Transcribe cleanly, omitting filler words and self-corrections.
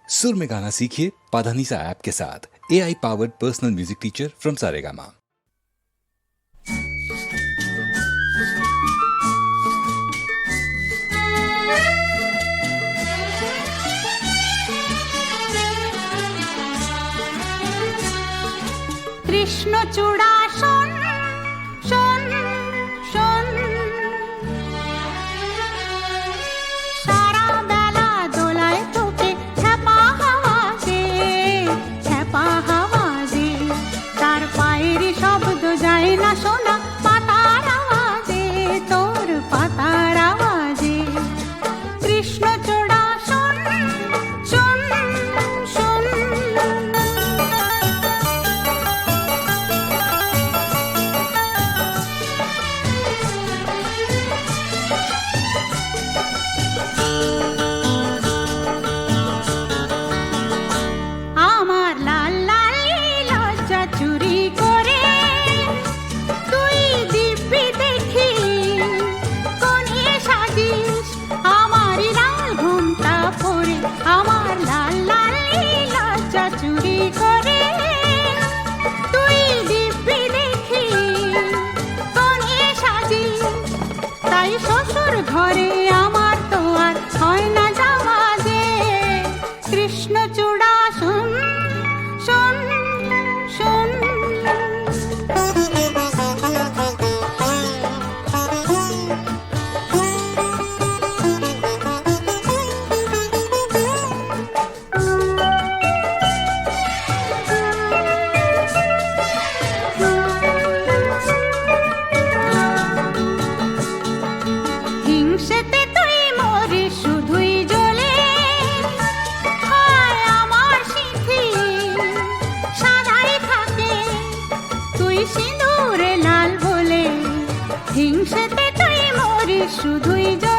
सुर में गाना सीखिए पाधानीसा ऐप के साथ। AI powered personal music teacher from Saregama. কৃষ্ণচূড়া শোন শোন শোন, সারা বেলা দোলায় তোকে ছ্যাপা হাওয়াজে তার পায়ের শব্দ যায় না শোনা পাতার আওয়াজে, তোর পাতার আওয়াজে। কৃষ্ণচূড়া শোন শোন শোন, আমার লাল লালি লজ্জা চুরি করে তুই দিব্যি দেখি কোণে সাজিস, আমার লাল ঘুমটা পরে আমার লাল লালি লজ্জা চুরি করে তুই দিব্যি দেখি কোণে সাজিস, তাই শ্বশুর ঘরে আমার তো আর হয় না যাওয়া যে। কৃষ্ণচূড়া শোন শোন শোন, হিংসেতে তুই মরিস শুধুই জ্বলে, হায় আমার সিঁথি সাদাই থাকে তুই সিঁদুরে লাল বলে। হিংসেতে তুই মরিস শুধুই জ্বলে,